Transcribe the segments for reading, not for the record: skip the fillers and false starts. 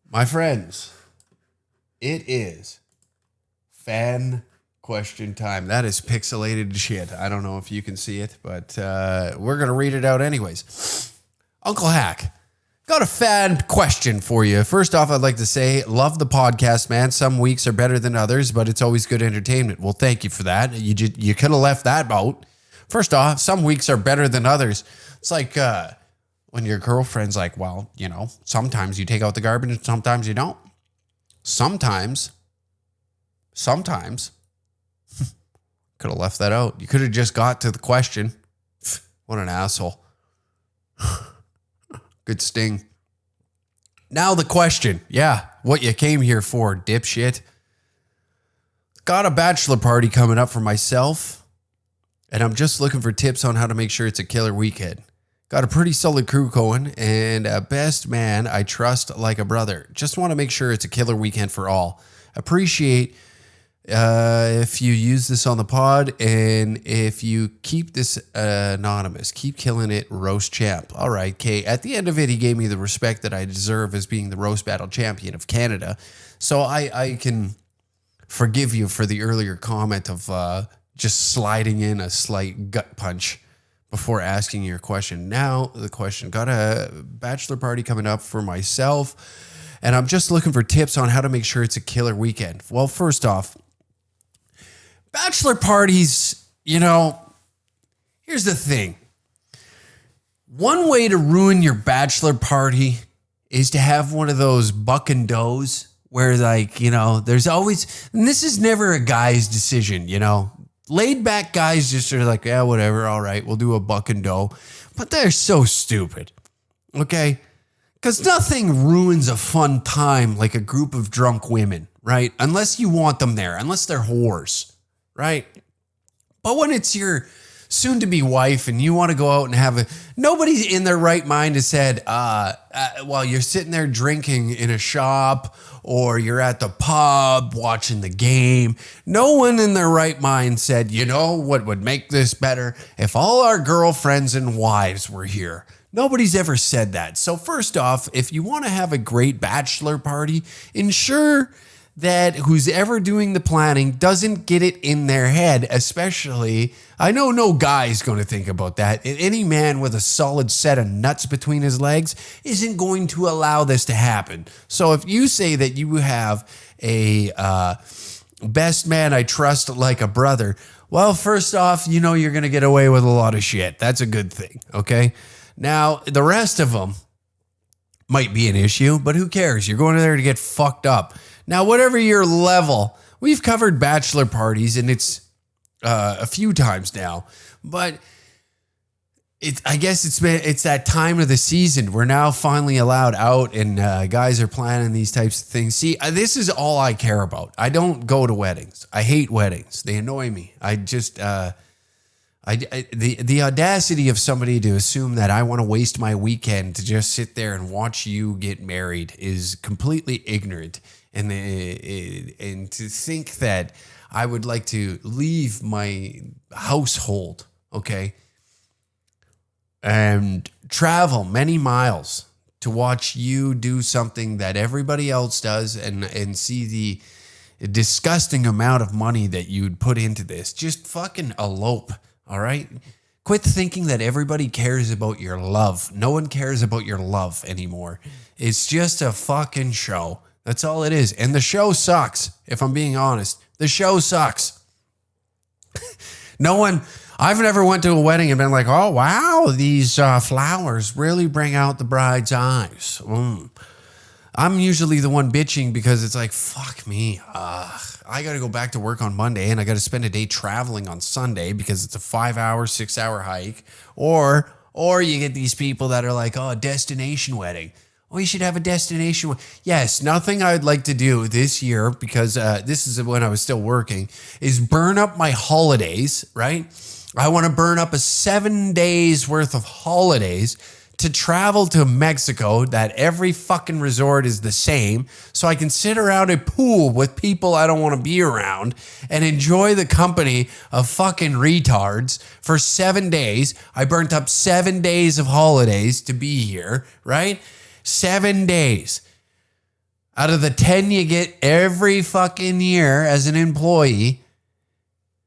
My friends, it is fan question time. That is pixelated shit. I don't know if you can see it, but we're going to read it out anyways. Uncle Hack, got a fan question for you. First off, I'd like to say, love the podcast, man. Some weeks are better than others, but it's always good entertainment. Well, thank you for that. You could have left that out. First off, some weeks are better than others. It's like when your girlfriend's like, well, you know, sometimes you take out the garbage and sometimes you don't. Sometimes. Could have left that out. You could have just got to the question. What an asshole. Good sting. Now the question. Yeah, what you came here for, dipshit. Got a bachelor party coming up for myself, and I'm just looking for tips on how to make sure it's a killer weekend. Got a pretty solid crew going, and a best man I trust like a brother. Just want to make sure it's a killer weekend for all. Appreciate if you use this on the pod, and if you keep this anonymous. Keep killing it, roast champ. All right, Kay. At the end of it, he gave me the respect that I deserve as being the roast battle champion of Canada. So I can forgive you for the earlier comment of just sliding in a slight gut punch before asking your question. Now the question. Got a bachelor party coming up for myself, and I'm just looking for tips on how to make sure it's a killer weekend. Well, first off, bachelor parties, you know, here's the thing. One way to ruin your bachelor party is to have one of those buck and does where, like, you know, there's always, and this is never a guy's decision, you know. Laid back guys just are like, yeah, whatever, all right, we'll do a buck and doe. But they're so stupid, okay? Because nothing ruins a fun time like a group of drunk women, right? Unless you want them there, unless they're whores, right? But when it's your soon-to-be wife and you want to go out and have a... Nobody in their right mind has said, while you're sitting there drinking in a shop or you're at the pub watching the game, no one in their right mind said, you know what would make this better? If all our girlfriends and wives were here. Nobody's ever said that. So first off, if you want to have a great bachelor party, ensure that who's ever doing the planning doesn't get it in their head, especially, I know no guy's going to think about that. Any man with a solid set of nuts between his legs isn't going to allow this to happen. So if you say that you have a best man I trust like a brother, well, first off, you know you're going to get away with a lot of shit. That's a good thing, okay? Now, the rest of them might be an issue, but who cares? You're going there to get fucked up. Now, whatever your level, we've covered bachelor parties, and it's a few times now, but I guess it's that time of the season. We're now finally allowed out, and guys are planning these types of things. See, this is all I care about. I don't go to weddings. I hate weddings. They annoy me. I just the audacity of somebody to assume that I want to waste my weekend to just sit there and watch you get married is completely ignorant. And to think that I would like to leave my household, okay, and travel many miles to watch you do something that everybody else does and see the disgusting amount of money that you'd put into this. Just fucking elope, all right? Quit thinking that everybody cares about your love. No one cares about your love anymore. It's just a fucking show. That's all it is. And the show sucks, if I'm being honest. The show sucks. I've never went to a wedding and been like, oh, wow, these flowers really bring out the bride's eyes. I'm usually the one bitching because it's like, fuck me. I got to go back to work on Monday and I got to spend a day traveling on Sunday because it's a 5-hour, 6-hour hike. Or you get these people that are like, oh, a destination wedding. Oh, you should have a destination. Yes, nothing I'd like to do this year, because this is when I was still working, is burn up my holidays, right? I want to burn up a 7 days worth of holidays to travel to Mexico, that every fucking resort is the same, so I can sit around a pool with people I don't want to be around and enjoy the company of fucking retards for 7 days. I burnt up 7 days of holidays to be here, right? 7 days. Out of the 10 you get every fucking year as an employee.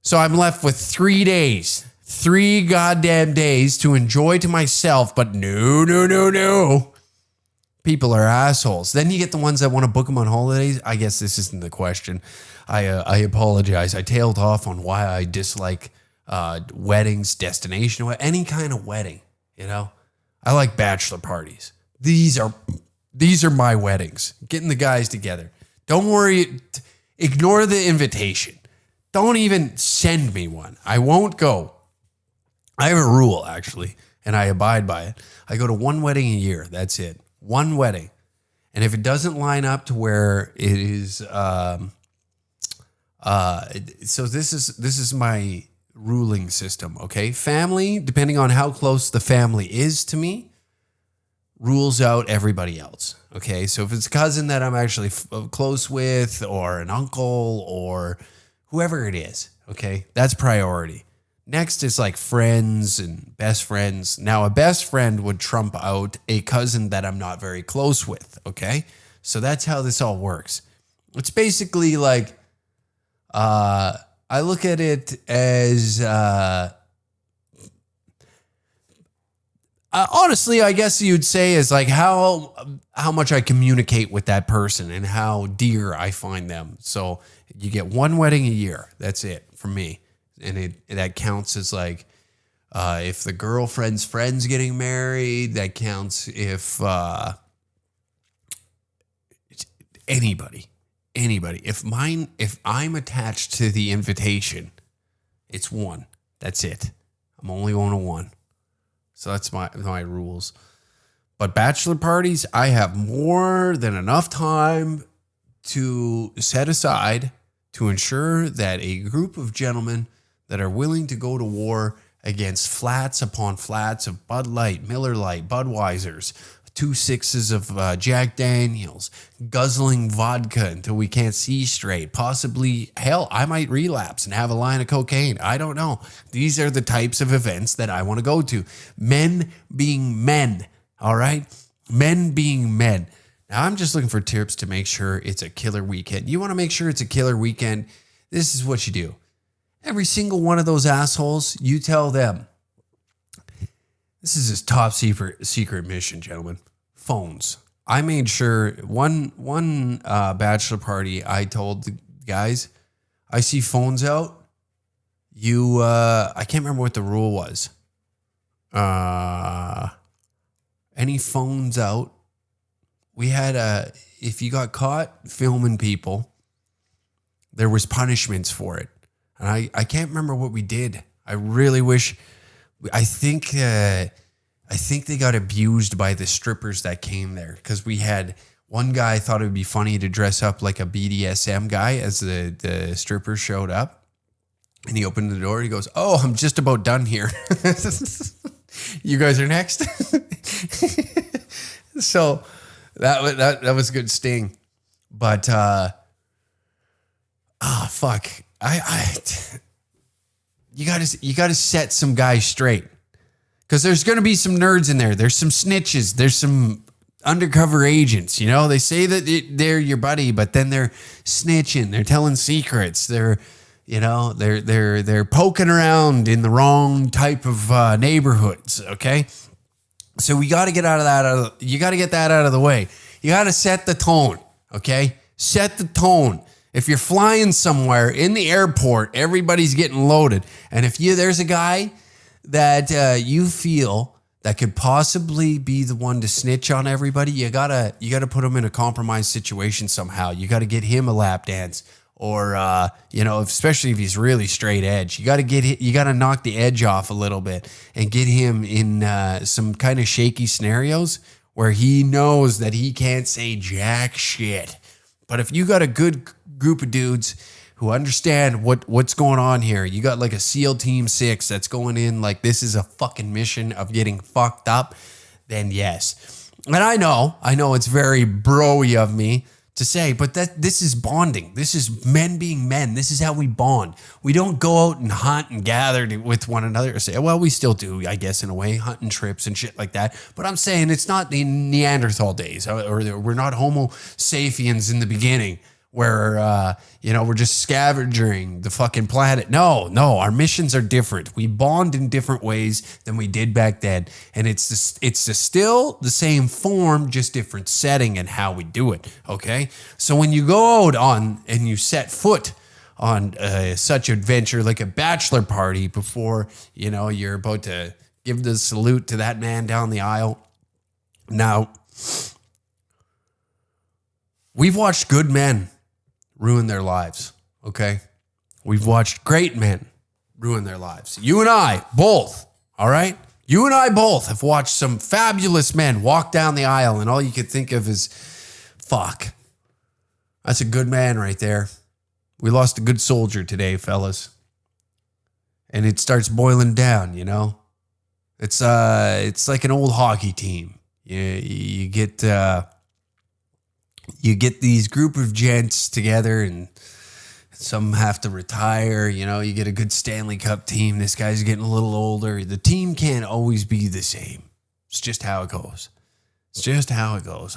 So I'm left with 3 days. 3 goddamn days to enjoy to myself. But no. People are assholes. Then you get the ones that want to book them on holidays. I guess this isn't the question. I apologize. I tailed off on why I dislike weddings, destination, any kind of wedding. You know, I like bachelor parties. These are my weddings. Getting the guys together. Don't worry. Ignore the invitation. Don't even send me one. I won't go. I have a rule, actually, and I abide by it. I go to 1 wedding a year. That's it. 1 wedding. And if it doesn't line up to where it is, so this is my ruling system, okay? Family, depending on how close the family is to me, rules out everybody else, okay? So if it's a cousin that I'm actually close with, or an uncle, or whoever it is, okay? That's priority. Next is like friends and best friends. Now, a best friend would trump out a cousin that I'm not very close with, okay? So that's how this all works. It's basically like, I look at it as, honestly, I guess you'd say is like how much I communicate with that person and how dear I find them. So you get 1 wedding a year. That's it for me. And that counts as like, if the girlfriend's friend's getting married, that counts if anybody. If I'm attached to the invitation, it's 1. That's it. I'm only going to 1. So that's my rules. But bachelor parties, I have more than enough time to set aside to ensure that a group of gentlemen that are willing to go to war against flats upon flats of Bud Light, Miller Lite, Budweisers, 2 6s of Jack Daniels, guzzling vodka until we can't see straight. Possibly, hell, I might relapse and have a line of cocaine. I don't know. These are the types of events that I want to go to. Men being men, all right? Men being men. Now, I'm just looking for tips to make sure it's a killer weekend. You want to make sure it's a killer weekend? This is what you do. Every single one of those assholes, you tell them. This is his top secret mission, gentlemen. Phones. I made sure one bachelor party, I told the guys, I see phones out. I can't remember what the rule was. Any phones out. We had if you got caught filming people, there was punishments for it. And I can't remember what we did. I really wish. I think they got abused by the strippers that came there, because we had one guy thought it would be funny to dress up like a BDSM guy as the strippers showed up, and he opened the door. He goes, "Oh, I'm just about done here. You guys are next." So that was a good sting, but fuck. You gotta set some guys straight, because there's gonna be some nerds in there. There's some snitches. There's some undercover agents. You know, they say that they're your buddy, but then they're snitching. They're telling secrets. They're poking around in the wrong type of neighborhoods. Okay, so we got to get out of that. You got to get that out of the way. You got to set the tone. Okay, set the tone. If you're flying somewhere in the airport, everybody's getting loaded. And if there's a guy that you feel that could possibly be the one to snitch on everybody, you gotta put him in a compromised situation somehow. You got to get him a lap dance, or especially if he's really straight edge, you got to knock the edge off a little bit and get him in some kind of shaky scenarios where he knows that he can't say jack shit. But if you got a good group of dudes who understand what's going on here, you got like a SEAL Team 6 that's going in like this is a fucking mission of getting fucked up, then yes. And I know it's very bro-y of me to say, but this is bonding. This is men being men. This is how we bond. We don't go out and hunt and gather with one another. Or say, well, we still do, I guess, in a way, hunting trips and shit like that. But I'm saying it's not the Neanderthal days, or we're not Homo sapiens in the beginning, where we're just scavenging the fucking planet. No, our missions are different. We bond in different ways than we did back then, and it's still the same form, just different setting and how we do it. Okay, so when you go out on and you set foot on such adventure like a bachelor party, before you're about to give the salute to that man down the aisle. Now, we've watched good men ruin their lives, okay? We've watched great men ruin their lives. You and I both, all right? You and I both have watched some fabulous men walk down the aisle, and all you could think of is, fuck, that's a good man right there. We lost a good soldier today, fellas. And it starts boiling down, It's like an old hockey team. You get these group of gents together, and some have to retire. You get a good Stanley Cup team. This guy's getting a little older. The team can't always be the same. It's just how it goes.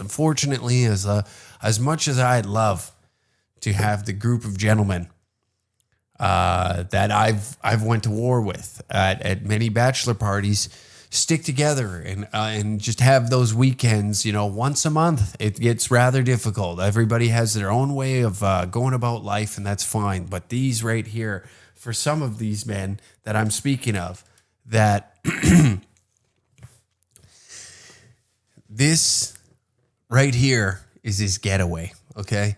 Unfortunately, as much as I'd love to have the group of gentlemen that I've went to war with at many bachelor parties stick together and just have those weekends, once a month. It gets rather difficult. Everybody has their own way of going about life, and that's fine. But these right here, for some of these men that I'm speaking of, that this right here is his getaway, okay?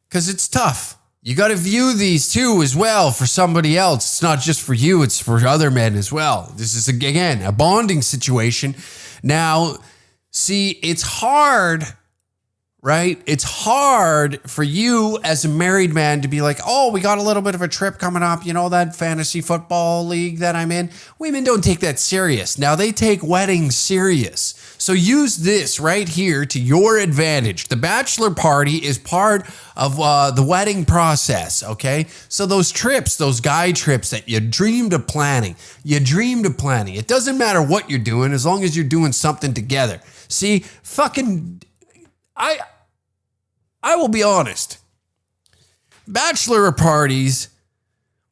Because it's tough. You got to view these too as well for somebody else. It's not just for you, it's for other men as well. This is, again, a bonding situation. Now, see, it's hard, right? It's hard for you as a married man to be like, oh, we got a little bit of a trip coming up. That fantasy football league that I'm in. Women don't take that serious. Now, they take weddings serious. So use this right here to your advantage. The bachelor party is part of the wedding process, okay? So those trips, those guy trips that you dreamed of planning. It doesn't matter what you're doing as long as you're doing something together. See, I will be honest. Bachelor parties,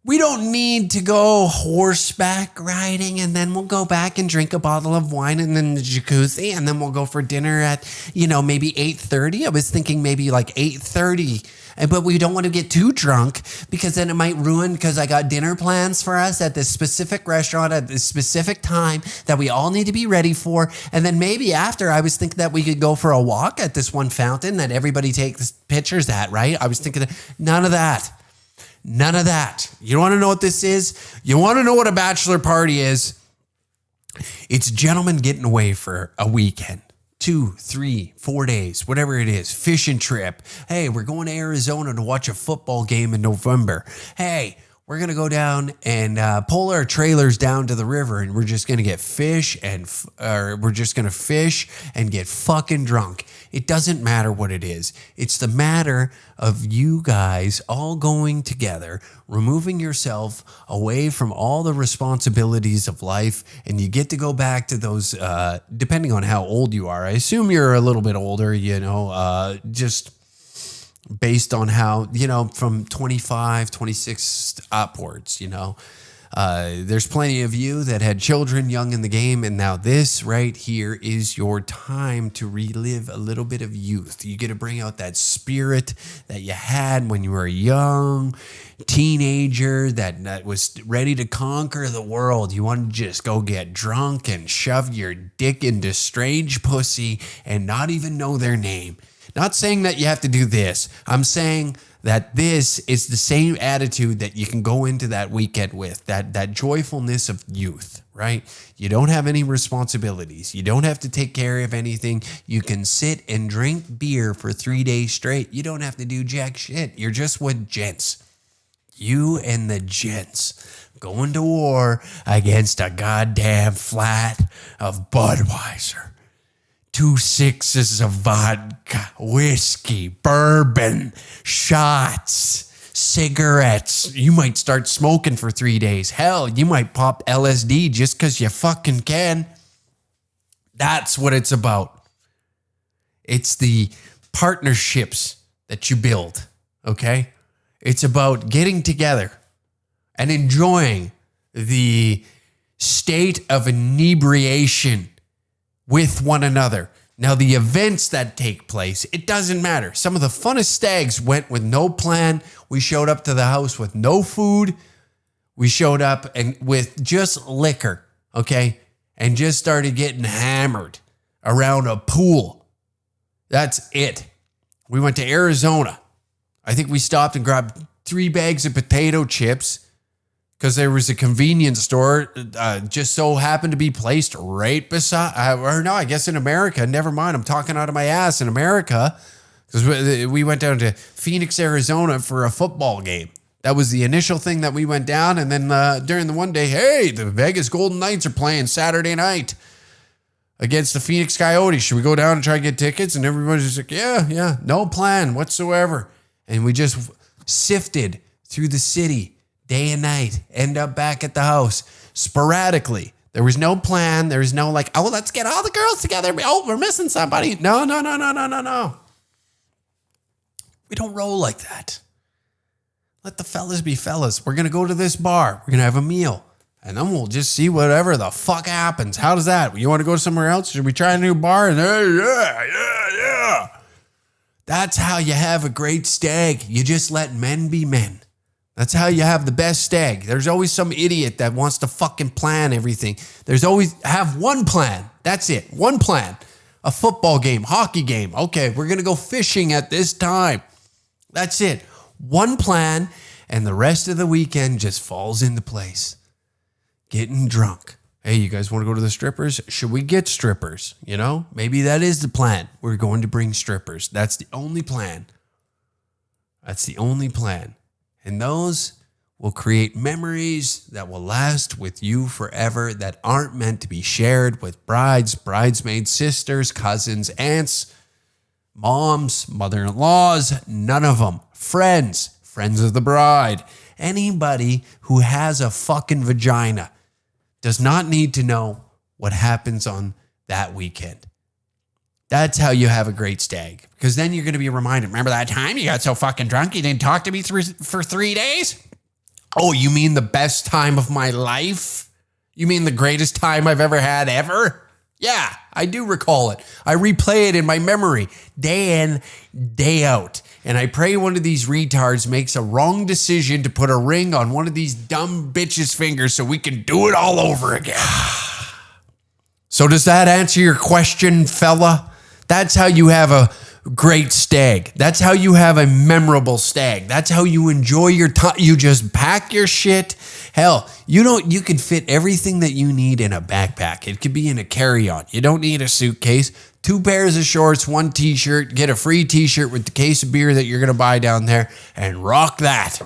we don't need to go horseback riding, and then we'll go back and drink a bottle of wine and then the jacuzzi, and then we'll go for dinner at, maybe 8:30. I was thinking maybe like 8:30, but we don't want to get too drunk because then it might ruin, because I got dinner plans for us at this specific restaurant at this specific time that we all need to be ready for. And then maybe after, I was thinking that we could go for a walk at this one fountain that everybody takes pictures at, right? I was thinking none of that. You want to know what this is? You want to know what a bachelor party is? It's gentlemen getting away for a weekend. 2, 3, 4 days, whatever it is. Fishing trip. Hey, we're going to Arizona to watch a football game in November. Hey, we're going to go down and pull our trailers down to the river, and we're just going to get fish and get fucking drunk. It doesn't matter what it is. It's the matter of you guys all going together, removing yourself away from all the responsibilities of life, and you get to go back to those, depending on how old you are. I assume you're a little bit older, just based on how, from 25, 26 upwards, there's plenty of you that had children young in the game, and now this right here is your time to relive a little bit of youth. You get to bring out that spirit that you had when you were a young teenager that was ready to conquer the world. You want to just go get drunk and shove your dick into strange pussy and not even know their name. Not saying that you have to do this. I'm saying that this is the same attitude that you can go into that weekend with, that joyfulness of youth, right? You don't have any responsibilities. You don't have to take care of anything. You can sit and drink beer for 3 days straight. You don't have to do jack shit. You're just with gents. You and the gents going to war against a goddamn flat of Budweiser. 2 sixes of vodka, whiskey, bourbon, shots, cigarettes. You might start smoking for 3 days. Hell, you might pop LSD just because you fucking can. That's what it's about. It's the partnerships that you build, okay? It's about getting together and enjoying the state of inebriation with one another. Now, the events that take place, it doesn't matter. Some of the funnest stags went with no plan. We showed up to the house with no food. We showed up and with just liquor, okay? And just started getting hammered around a pool. That's it. We went to Arizona. I think we stopped and grabbed 3 bags of potato chips because there was a convenience store just so happened to be placed right beside, I guess in America. Never mind, I'm talking out of my ass. In America, because we went down to Phoenix, Arizona for a football game. That was the initial thing that we went down. And then during the one day, hey, the Vegas Golden Knights are playing Saturday night against the Phoenix Coyotes. Should we go down and try to get tickets? And everybody's just like, yeah, no plan whatsoever. And we just sifted through the city day and night, end up back at the house sporadically. There was no plan. There was no like, oh, let's get all the girls together. Oh, we're missing somebody. No. We don't roll like that. Let the fellas be fellas. We're going to go to this bar. We're going to have a meal. And then we'll just see whatever the fuck happens. How does that? You want to go somewhere else? Should we try a new bar? And hey, yeah. That's how you have a great stag. You just let men be men. That's how you have the best stag. There's always some idiot that wants to fucking plan everything. There's always have one plan. That's it. One plan. A football game, hockey game. Okay, we're going to go fishing at this time. That's it. One plan, and the rest of the weekend just falls into place. Getting drunk. Hey, you guys want to go to the strippers? Should we get strippers? You know, maybe that is the plan. We're going to bring strippers. That's the only plan. That's the only plan. And those will create memories that will last with you forever, that aren't meant to be shared with brides, bridesmaids, sisters, cousins, aunts, moms, mother-in-laws, none of them. Friends of the bride. Anybody who has a fucking vagina does not need to know what happens on that weekend. That's how you have a great stag. Because then you're going to be reminded, remember that time you got so fucking drunk you didn't talk to me for 3 days? Oh, you mean the best time of my life? You mean the greatest time I've ever had ever? Yeah, I do recall it. I replay it in my memory day in, day out. And I pray one of these retards makes a wrong decision to put a ring on one of these dumb bitches' fingers so we can do it all over again. So does that answer your question, fella? That's how you have a great stag. That's how you have a memorable stag. That's how you enjoy your time. You just pack your shit. Hell, you can fit everything that you need in a backpack. It could be in a carry-on. You don't need a suitcase. 2 pairs of shorts, 1 t-shirt, get a free t-shirt with the case of beer that you're going to buy down there, and rock that.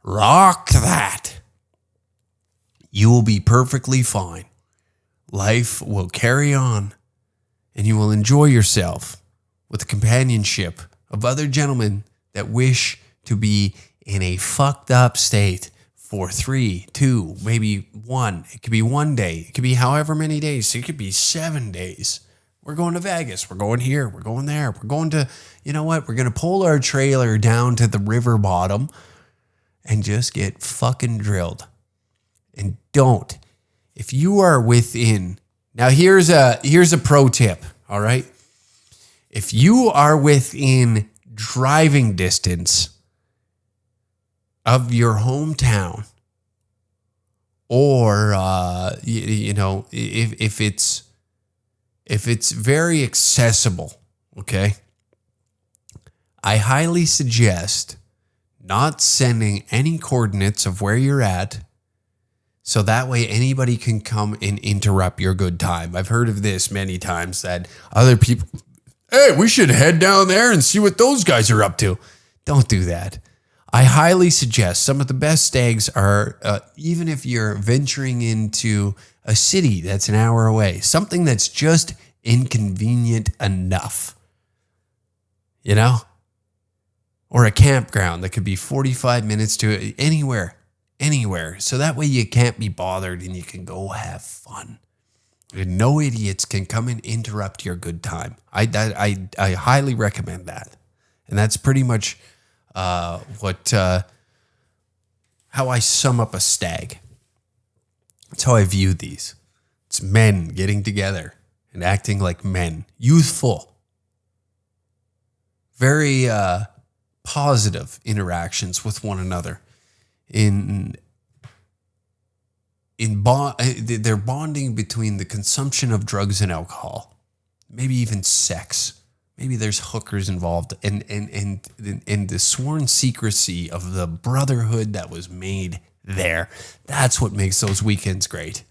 Rock that. You will be perfectly fine. Life will carry on, and you will enjoy yourself with the companionship of other gentlemen that wish to be in a fucked up state for 3, 2, maybe 1. It could be 1 day. It could be however many days. It could be 7 days. We're going to Vegas. We're going here. We're going there. We're going to, you know what? We're going to pull our trailer down to the river bottom and just get fucking drilled. And don't. If you are within, now here's a pro tip, all right? If you are within driving distance of your hometown, or if it's very accessible, okay, I highly suggest not sending any coordinates of where you're at, so that way anybody can come and interrupt your good time. I've heard of this many times, that other people, hey, we should head down there and see what those guys are up to. Don't do that. I highly suggest, some of the best stags are, even if you're venturing into a city that's an hour away, something that's just inconvenient enough. You know? Or a campground that could be 45 minutes to anywhere. So that way you can't be bothered and you can go have fun. And no idiots can come and interrupt your good time. I highly recommend that. And that's pretty much how I sum up a stag. That's how I view these. It's men getting together and acting like men. Youthful. Very positive interactions with one another. They're bonding between the consumption of drugs and alcohol, maybe even sex. Maybe there's hookers involved, and the sworn secrecy of the brotherhood that was made there. That's what makes those weekends great.